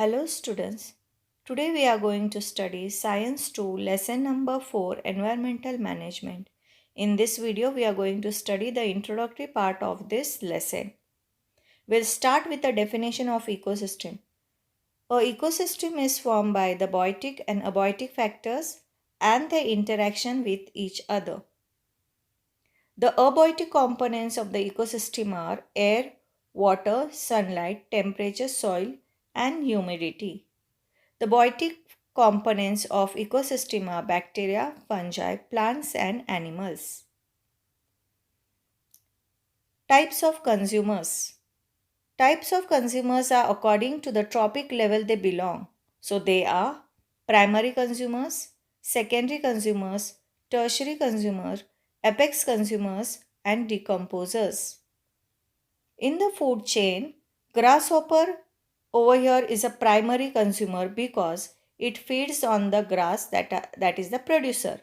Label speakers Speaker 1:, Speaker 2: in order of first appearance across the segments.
Speaker 1: Hello students. Today we are going to study Science 2 lesson number 4 Environmental Management. In this video we are going to study the introductory part of this lesson. We'll start with the definition of ecosystem. A ecosystem is formed by the biotic and abiotic factors and their interaction with each other. The abiotic components of the ecosystem are air, water, sunlight, temperature, soil and humidity. The biotic components of ecosystem are bacteria, fungi, plants and animals. Types of consumers. Types of consumers are according to the trophic level they belong. So they are primary consumers, secondary consumers, tertiary consumers, apex consumers and decomposers. In the food chain, grasshopper over here is a primary consumer because it feeds on the grass that is the producer.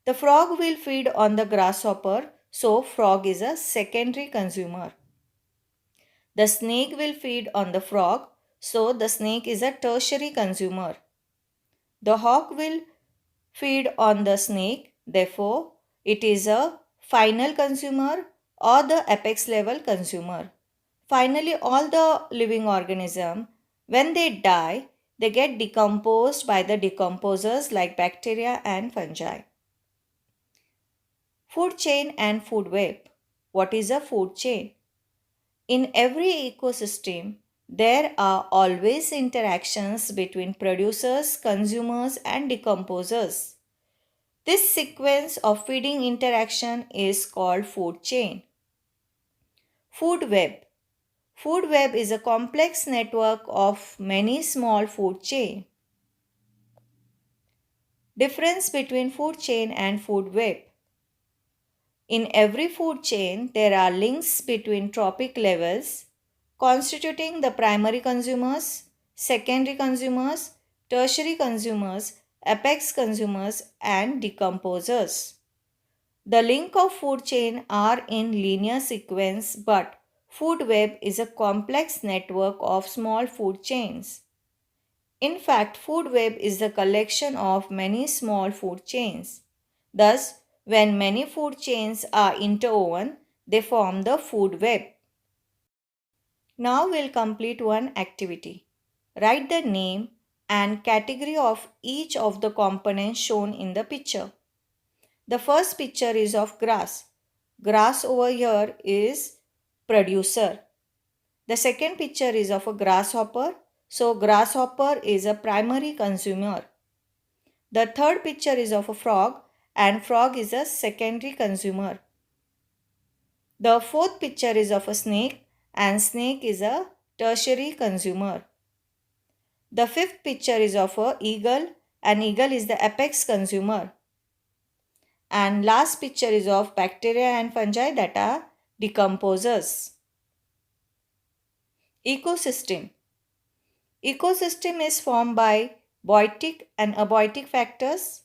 Speaker 1: The frog will feed on the grasshopper, so frog is a secondary consumer. The snake will feed on the frog, so the snake is a tertiary consumer. The hawk will feed on the snake, therefore it is a final consumer or the apex level consumer. Finally, all the living organisms, when they die, they get decomposed by the decomposers like bacteria and fungi. Food chain and food web. What is a food chain? In every ecosystem, there are always interactions between producers, consumers, and decomposers. This sequence of feeding interaction is called food chain. Food web. Food web is a complex network of many small food chain. Difference between food chain and food web. In every food chain, there are links between trophic levels constituting the primary consumers, secondary consumers, tertiary consumers, apex consumers, and decomposers. The link of food chain are in linear sequence, but food web is a complex network of small food chains. In fact, food web is the collection of many small food chains. Thus, when many food chains are interwoven, they form the food web. Now we'll complete one activity. Write the name and category of each of the components shown in the picture. The first picture is of grass. Grass over here is producer. The second picture is of a grasshopper. So grasshopper is a primary consumer. The third picture is of a frog and frog is a secondary consumer. The fourth picture is of a snake and snake is a tertiary consumer. The fifth picture is of a eagle and eagle is the apex consumer. And last picture is of bacteria and fungi that are decomposers. Ecosystem. Ecosystem is formed by biotic and abiotic factors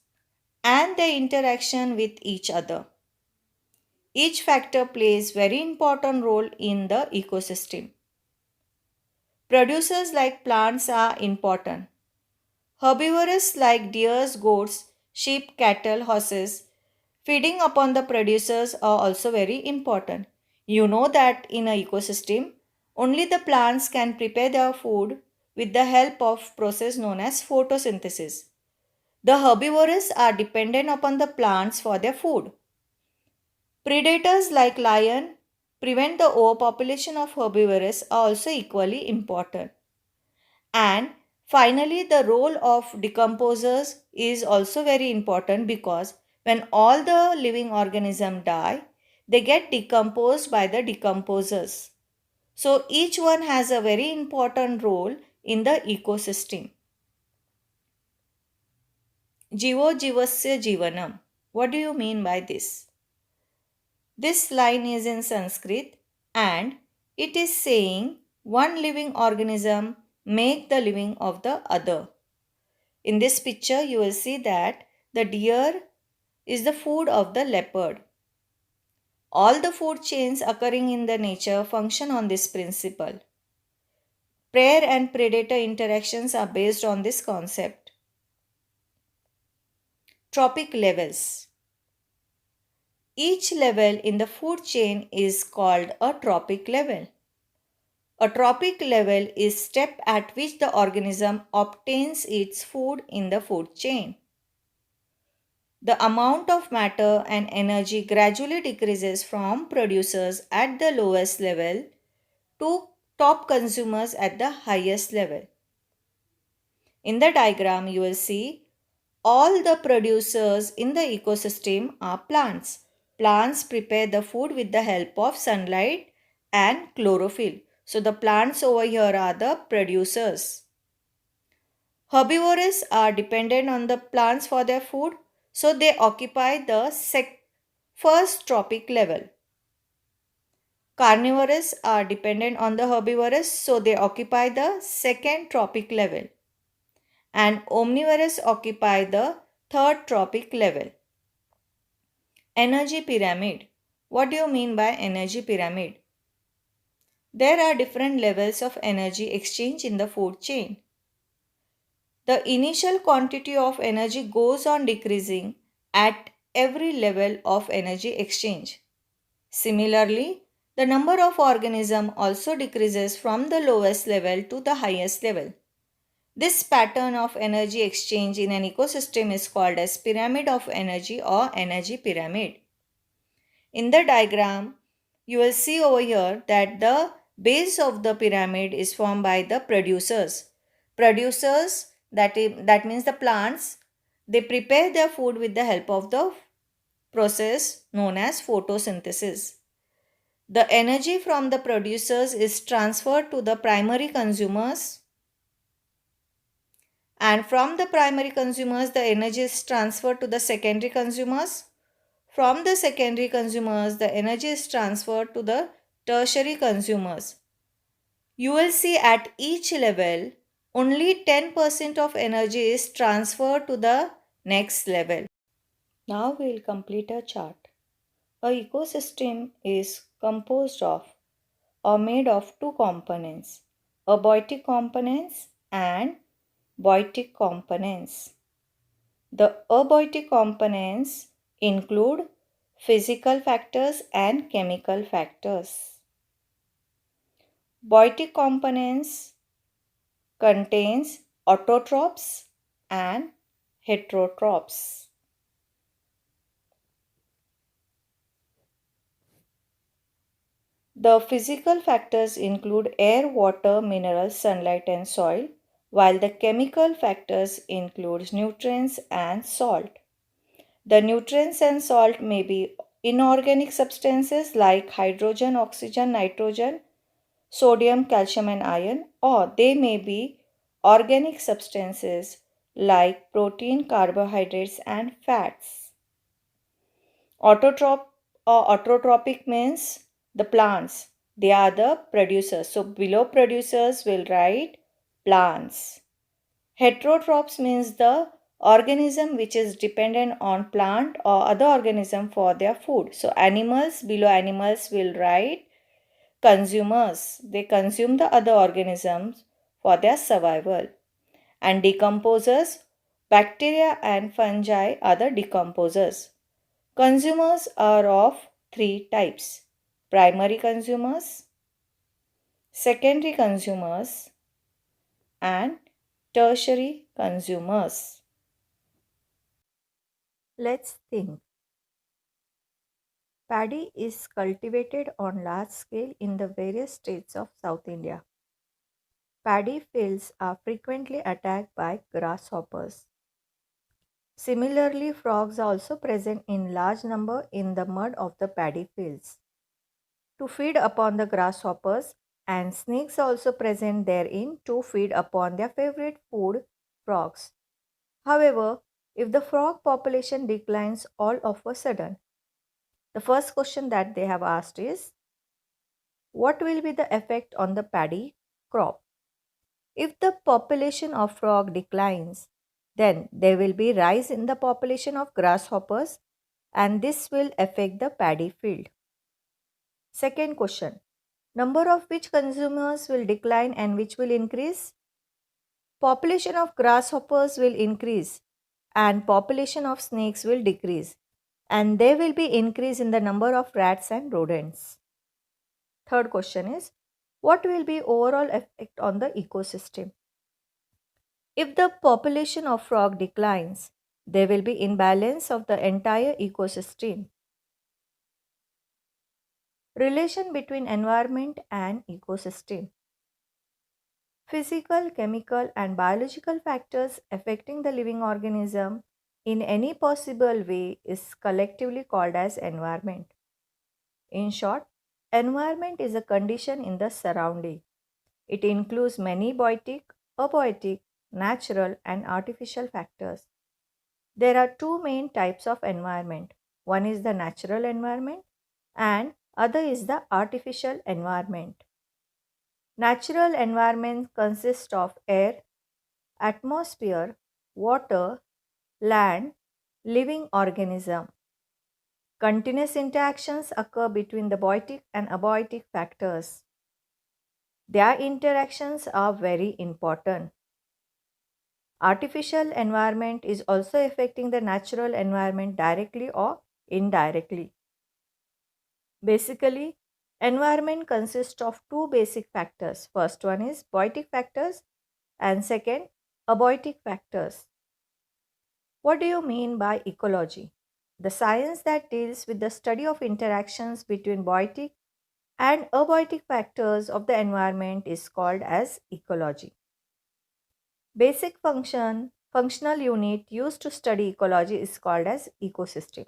Speaker 1: and their interaction with each other. Each factor plays very important role in the ecosystem. Producers like plants are important. Herbivores like deers, goats, sheep, cattle, horses feeding upon the producers are also very important. You know that in an ecosystem, only the plants can prepare their food with the help of process known as photosynthesis. The herbivores are dependent upon the plants for their food. Predators like lion prevent the overpopulation of herbivores are also equally important. And finally, the role of decomposers is also very important because when all the living organisms die, they get decomposed by the decomposers. So each one has a very important role in the ecosystem. Jivo jivasya jivanam. What do you mean by this? This line is in Sanskrit and it is saying one living organism make the living of the other. In this picture you will see that the deer is the food of the leopard. All the food chains occurring in the nature function on this principle. Prey and predator interactions are based on this concept. Trophic levels. Each level in the food chain is called a trophic level. A trophic level is step at which the organism obtains its food in the food chain. The amount of matter and energy gradually decreases from producers at the lowest level to top consumers at the highest level. In the diagram, you will see all the producers in the ecosystem are plants. Plants prepare the food with the help of sunlight and chlorophyll. So the plants over here are the producers. Herbivores are dependent on the plants for their food, so they occupy the first trophic level. Carnivores are dependent on the herbivores, so they occupy the second trophic level. And omnivores occupy the third trophic level. Energy pyramid. What do you mean by energy pyramid? There are different levels of energy exchange in the food chain. The initial quantity of energy goes on decreasing at every level of energy exchange. Similarly, the number of organisms also decreases from the lowest level to the highest level. This pattern of energy exchange in an ecosystem is called as pyramid of energy or energy pyramid. In the diagram, you will see over here that the base of the pyramid is formed by the producers. Producers, that means the plants, they prepare their food with the help of the process known as photosynthesis. The energy from the producers is transferred to the primary consumers, and from the primary consumers the energy is transferred to the secondary consumers. From the secondary consumers the energy is transferred to the tertiary consumers. You will see at each level only 10% of energy is transferred to the next level. Now we will complete a chart. A ecosystem is composed of or made of two components, abiotic components and biotic components. The abiotic components include physical factors and chemical factors. Biotic components contains autotrophs and heterotrophs. The physical factors include air, water, minerals, sunlight and soil, while the chemical factors include nutrients and salt. The nutrients and salt may be inorganic substances like hydrogen, oxygen, nitrogen, sodium, calcium and iron, or they may be organic substances like protein, carbohydrates and fats. Autotroph or autotrophic means the plants. They are the producers. So below producers will write plants. Heterotrophs means the organism which is dependent on plant or other organism for their food. So animals, below animals will write consumers. They consume the other organisms for their survival. And decomposers, bacteria and fungi are the decomposers. Consumers are of three types: primary consumers, secondary consumers, and tertiary consumers. Let's think. Paddy is cultivated on large scale in the various states of South India. Paddy fields are frequently attacked by grasshoppers. Similarly, frogs are also present in large number in the mud of the paddy fields to feed upon the grasshoppers, and snakes are also present therein to feed upon their favorite food, frogs. However, if the frog population declines all of a sudden, the first question that they have asked is, what will be the effect on the paddy crop? If the population of frog declines, then there will be rise in the population of grasshoppers and this will affect the paddy field. Second question, Number of which consumers will decline and which will increase? Population of grasshoppers will increase and population of snakes will decrease, and there will be increase in the number of rats and rodents. Third question is, what will be overall effect on the ecosystem? If the population of frog declines, there will be imbalance of the entire ecosystem. Relation between environment and ecosystem. Physical, chemical, and biological factors affecting the living organism in any possible way is collectively called as environment. In short, environment is a condition in the surrounding. It includes many biotic, abiotic, natural, and artificial factors. There are two main types of environment. One is the natural environment and other is the artificial environment. Natural environment consists of air, atmosphere, water, land, living organism. Continuous interactions occur between the biotic and abiotic factors. Their interactions are very important. Artificial environment is also affecting the natural environment directly or indirectly. Basically, environment consists of two basic factors. First one is biotic factors and second abiotic factors. What do you mean by ecology? The science that deals with the study of interactions between biotic and abiotic factors of the environment is called as ecology. Basic functional unit used to study ecology is called as ecosystem.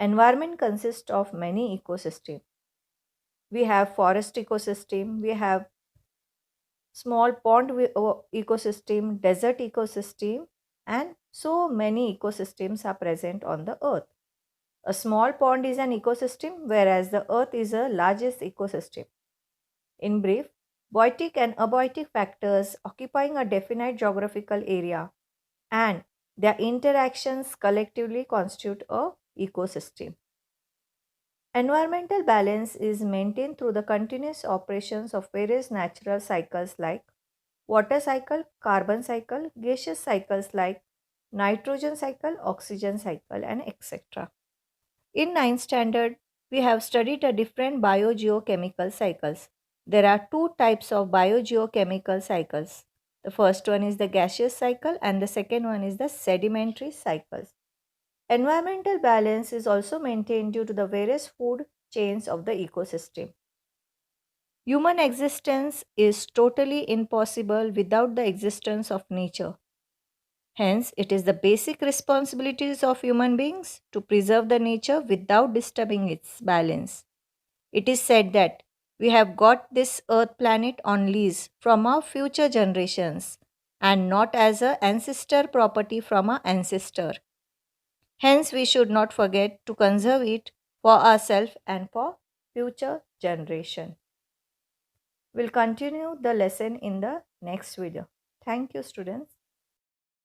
Speaker 1: Environment consists of many ecosystems. We have forest ecosystem, we have small pond ecosystem, desert ecosystem, and so many ecosystems are present on the earth. A small pond is an ecosystem, whereas the earth is the largest ecosystem. In brief, biotic and abiotic factors occupying a definite geographical area and their interactions collectively constitute a ecosystem. Environmental balance is maintained through the continuous operations of various natural cycles like water cycle, carbon cycle, gaseous cycles like nitrogen cycle, oxygen cycle, and etc. In ninth standard, we have studied the different biogeochemical cycles. There are two types of biogeochemical cycles. The first one is the gaseous cycle and the second one is the sedimentary cycles. Environmental balance is also maintained due to the various food chains of the ecosystem. Human existence is totally impossible without the existence of nature. Hence, it is the basic responsibilities of human beings to preserve the nature without disturbing its balance. It is said that we have got this earth planet on lease from our future generations and not as an ancestor property from our ancestor. Hence, we should not forget to conserve it for ourselves and for future generation. We'll continue the lesson in the next video. Thank you, students.